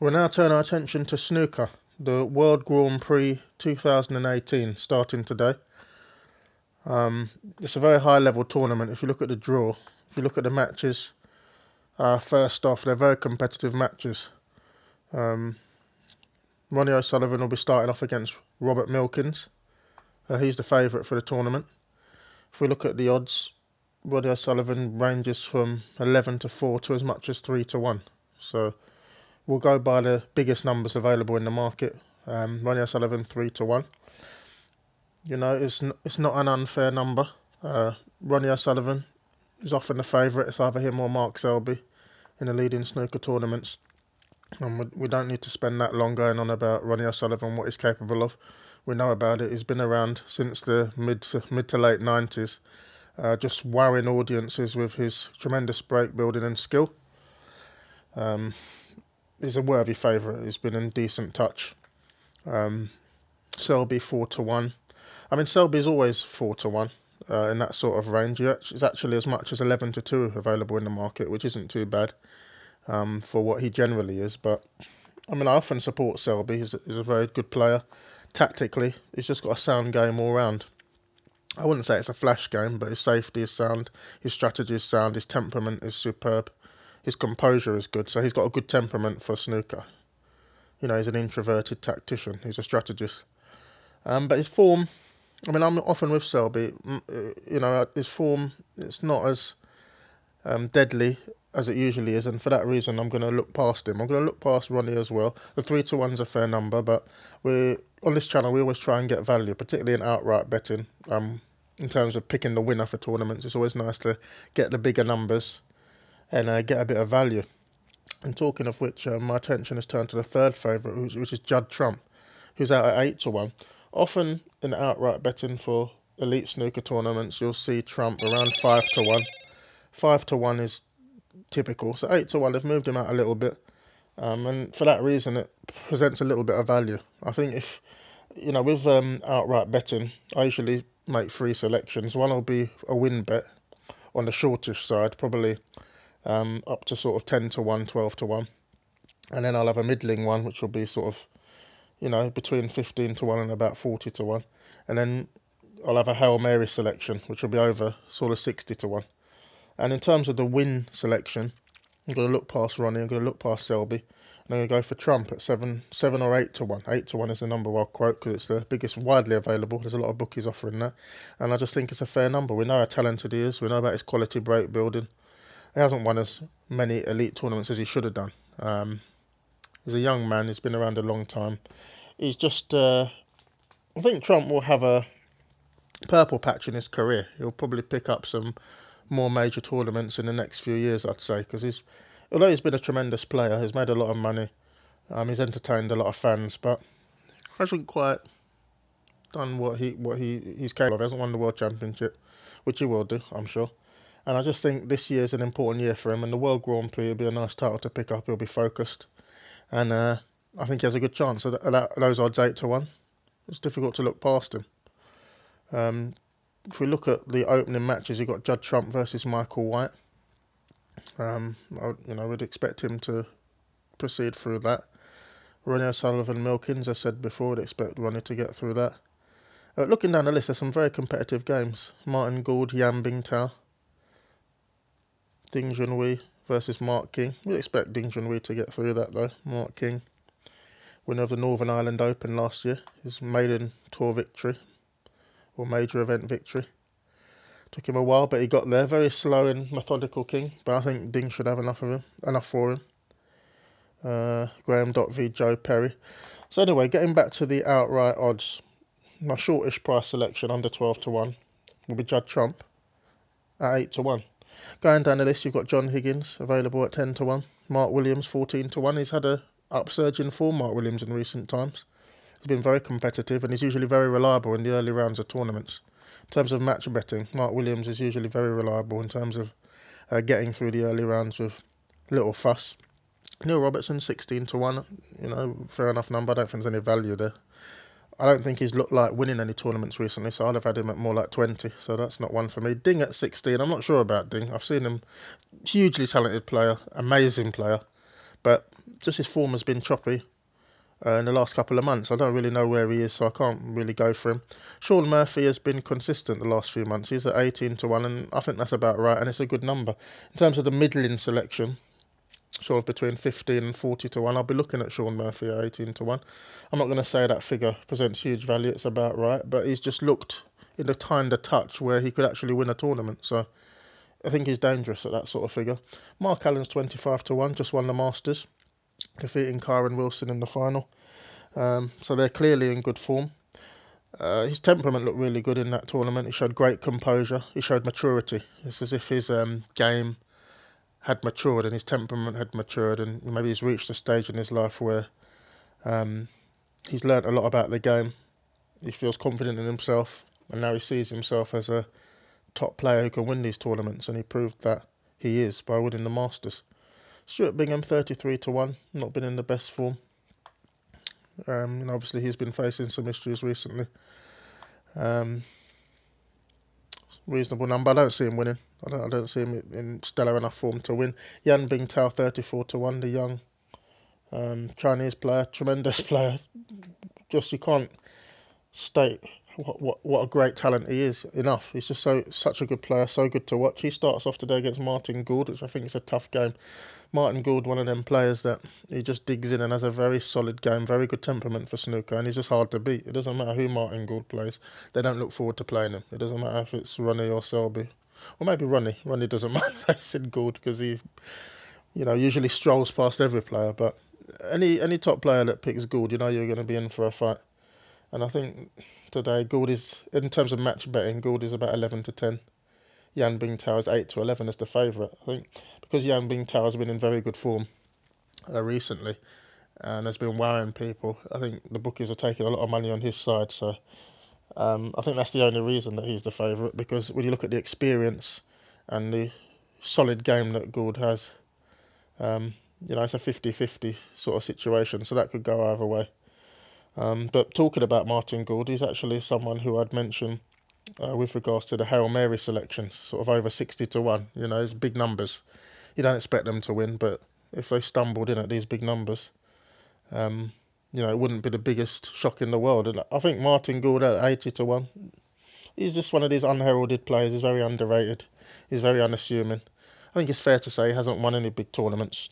We'll now turn our attention to Snooker, the World Grand Prix 2018, starting today. It's a very high level tournament. If you look at the draw, if you look at the matches, first off, they're very competitive matches. Um, Ronnie O'Sullivan will be starting off against Robert Milkins. He's the favourite for the tournament. If we look at the odds, Ronnie O'Sullivan ranges from 11 to 4 to as much as 3 to 1. So we'll go by the biggest numbers available in the market. Ronnie O'Sullivan 3 to 1. You know, it's not an unfair number. Ronnie O'Sullivan is often the favourite. It's either him or Mark Selby in the leading snooker tournaments. And we don't need to spend that long going on about Ronnie O'Sullivan, what he's capable of. We know about it. He's been around since the mid to late 90s, just wowing audiences with his tremendous break building and skill. He's a worthy favourite. He's been in decent touch. Selby 4 to 1. I mean, Selby's always 4 to 1 in that sort of range. It's actually as much as 11 to 2 available in the market, which isn't too bad for what he generally is. But I mean, I often support Selby. He's a very good player. Tactically, he's just got a sound game all round. I wouldn't say it's a flash game, but his safety is sound, his strategy is sound, his temperament is superb, his composure is good. So he's got a good temperament for snooker. You know, he's an introverted tactician. He's a strategist. But his form, I mean, I'm often with Selby. You know, his form, it's not as deadly as it usually is, and for that reason, I'm going to look past him. I'm going to look past Ronnie as well. The 3 to 1's a fair number, but on this channel, we always try and get value, particularly in outright betting. In terms of picking the winner for tournaments, it's always nice to get the bigger numbers and get a bit of value. And talking of which, my attention has turned to the third favourite, which is Judd Trump, who's out at 8 to 1. Often in outright betting for elite snooker tournaments, you'll see Trump around 5 to 1. 5 to 1 is typical. So 8 to 1, they've moved him out a little bit. And for that reason, it presents a little bit of value. I think if, you know, with outright betting, I usually make 3 selections. One will be a win bet on the shortish side, probably up to sort of 10 to 1, 12 to 1. And then I'll have a middling one, which will be sort of, you know, between 15 to 1 and about 40 to 1. And then I'll have a Hail Mary selection, which will be over sort of 60 to 1. And in terms of the win selection, I'm going to look past Ronnie, I'm going to look past Selby, and I'm going to go for Trump at 7 or 8 to 1. 8 to 1 is the number I'll quote because it's the biggest widely available. There's a lot of bookies offering that. And I just think it's a fair number. We know how talented he is. We know about his quality break building. He hasn't won as many elite tournaments as he should have done. He's a young man. He's been around a long time. He's just... I think Trump will have a purple patch in his career. He'll probably pick up some more major tournaments in the next few years, I'd say, because although he's been a tremendous player, he's made a lot of money, he's entertained a lot of fans, but hasn't quite done what he's capable of. He hasn't won the World Championship, which he will do, I'm sure. And I just think this year's an important year for him, and the World Grand Prix will be a nice title to pick up. He'll be focused, and I think he has a good chance. At those odds 8 to 1, it's difficult to look past him. If we look at the opening matches, you've got Judd Trump versus Michael White. We'd expect him to proceed through that. Ronnie O'Sullivan, Milkins, I said before, would expect Ronnie to get through that. Looking down the list, there's some very competitive games. Martin Gould, Yan Bingtao. Ding Junhui versus Mark King. We'd expect Ding Junhui to get through that though. Mark King, winner of the Northern Ireland Open last year. His maiden tour victory, or major event victory. Took him a while, but he got there. Very slow and methodical King, but I think Ding should have enough for him. Graham Dott v Joe Perry. So anyway, getting back to the outright odds, my shortish price selection under 12 to 1 will be Judd Trump at 8 to 1. Going down the list, you've got John Higgins available at 10 to 1. Mark Williams 14 to 1. He's had a upsurge in form, Mark Williams, in recent times. He's been very competitive and he's usually very reliable in the early rounds of tournaments. In terms of match betting, Mark Williams is usually very reliable in terms of getting through the early rounds with little fuss. Neil Robertson 16 to 1. You know, fair enough number. I don't think there's any value there. I don't think he's looked like winning any tournaments recently, so I'd have had him at more like 20, so that's not one for me. Ding at 16, I'm not sure about Ding. I've seen him, hugely talented player, amazing player, but just his form has been choppy in the last couple of months. I don't really know where he is, so I can't really go for him. Sean Murphy has been consistent the last few months. He's at 18-1, and I think that's about right, and it's a good number. In terms of the middling selection, sort of between 15 and 40-1, I'll be looking at Sean Murphy at 18-1. I'm not going to say that figure presents huge value, it's about right, but he's just looked in the kind of touch where he could actually win a tournament, so I think he's dangerous at that sort of figure. Mark Allen's 25-1, just won the Masters, defeating Kyron Wilson in the final. So they're clearly in good form. His temperament looked really good in that tournament. He showed great composure. He showed maturity. It's as if his game had matured and his temperament had matured, and maybe he's reached a stage in his life where he's learnt a lot about the game. He feels confident in himself, and now he sees himself as a top player who can win these tournaments, and he proved that he is by winning the Masters. Stuart Bingham, 33-1, not been in the best form. Obviously he's been facing some issues recently. Reasonable number. I don't see him winning. I don't see him in stellar enough form to win. Yan Bingtao, 34-1, the young Chinese player, tremendous player. Just you can't state what a great talent he is enough. He's just such a good player, so good to watch. He starts off today against Martin Gould, which I think is a tough game. Martin Gould, one of them players that he just digs in and has a very solid game, very good temperament for snooker, and he's just hard to beat. It doesn't matter who Martin Gould plays, they don't look forward to playing him. It doesn't matter if it's Ronnie or Selby, or maybe Ronnie. Ronnie doesn't mind facing Gould because he, usually strolls past every player. But any top player that picks Gould, you're going to be in for a fight. And I think today Gould is, in terms of match betting, Gould is about 11-10. Yan Bingtao is 8-11 as the favourite. I think because Yan Bingtao has been in very good form recently and has been wowing people, I think the bookies are taking a lot of money on his side. So I think that's the only reason that he's the favourite, because when you look at the experience and the solid game that Gould has, it's a 50-50 sort of situation, so that could go either way. But talking about Martin Gould, he's actually someone who I'd mention with regards to the Hail Mary selections, sort of over 60-1. It's big numbers. You don't expect them to win, but if they stumbled in at these big numbers, it wouldn't be the biggest shock in the world. And I think Martin Gould at 80-1, he's just one of these unheralded players. He's very underrated. He's very unassuming. I think it's fair to say he hasn't won any big tournaments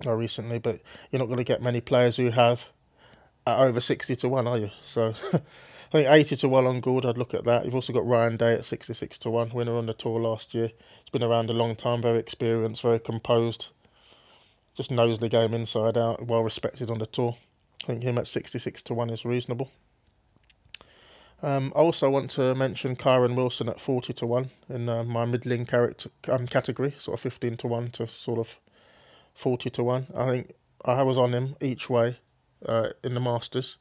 recently, but you're not going to get many players who have at over 60-1, are you? So I think 80-1 on Gould, I'd look at that. You've also got Ryan Day at 66-1, winner on the tour last year. He's been around a long time, very experienced, very composed. Just knows the game inside out, well respected on the tour. I think him at 66-1 is reasonable. I also want to mention Kyron Wilson at 40-1 in my middling category, sort of 15-1 to sort of 40-1. I think I was on him each way in the Masters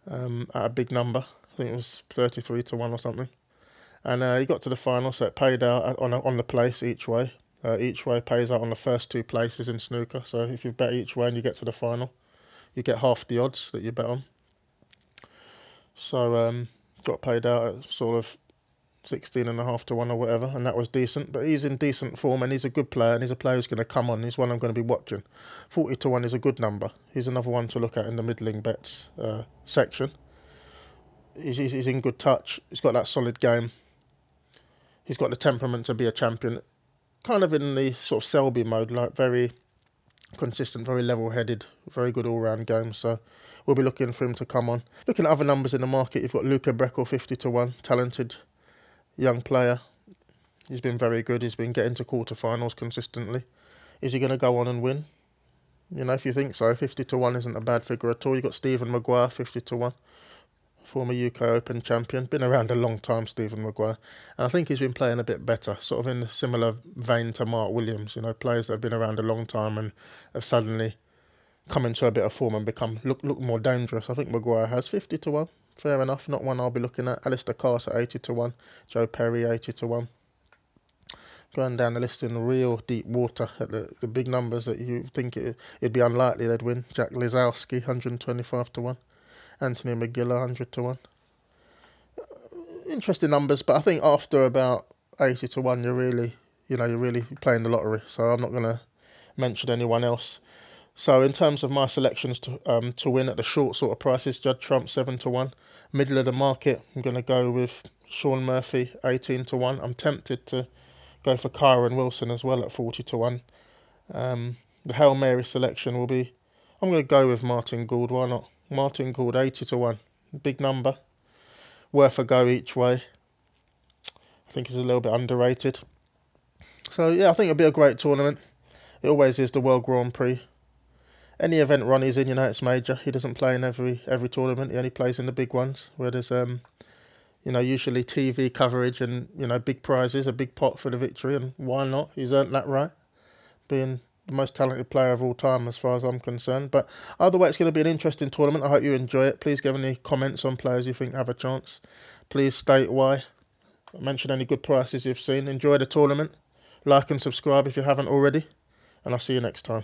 at a big number. I think it was 33-1 or something. And he got to the final, so it paid out on the place each way. Each way pays out on the first two places in snooker. So if you bet each way and you get to the final, you get half the odds that you bet on. So got paid out at sort of 16.5-1 or whatever, and that was decent. But he's in decent form and he's a good player, and he's a player who's going to come on. He's one I'm going to be watching. 40-1 is a good number. He's another one to look at in the middling bets section. He's in good touch. He's got that solid game. He's got the temperament to be a champion. Kind of in the sort of Selby mode, like very consistent, very level-headed, very good all-round game. So we'll be looking for him to come on. Looking at other numbers in the market, you've got Luca Breckel, 50-1, talented young player. He's been very good. He's been getting to quarterfinals consistently. Is he going to go on and win? If you think so, 50-1 isn't a bad figure at all. You've got Stephen Maguire, 50-1. Former UK Open champion, been around a long time, Stephen Maguire, and I think he's been playing a bit better, sort of in a similar vein to Mark Williams, players that have been around a long time and have suddenly come into a bit of form and look more dangerous. I think Maguire has 50-1, fair enough, not one I'll be looking at. Alistair Cass at 80-1, Joe Perry 80-1. Going down the list in real deep water at the big numbers that you think it'd be unlikely they'd win. Jack Lisowski, 125-1. Anthony McGillar, 100-1. Interesting numbers, but I think after about 80-1, you're really playing the lottery. So I'm not going to mention anyone else. So in terms of my selections to win at the short sort of prices, Judd Trump 7-1. Middle of the market, I'm going to go with Sean Murphy 18-1. I'm tempted to go for Kyron Wilson as well at 40-1. The Hail Mary selection will be, I'm going to go with Martin Gould. Why not? Martin Gould 80-1. Big number, worth a go each way. I think he's a little bit underrated. So yeah, I think it'll be a great tournament. It always is, the World Grand Prix. Any event Ronnie's in, it's major. He doesn't play in every tournament. He only plays in the big ones, where there's usually TV coverage and big prizes, a big pot for the victory. And why not? He's earned that right, being the most talented player of all time, as far as I'm concerned. But either way, it's going to be an interesting tournament. I hope you enjoy it. Please give any comments on players you think have a chance. Please state why. Mention any good prices you've seen. Enjoy the tournament. Like and subscribe if you haven't already. And I'll see you next time.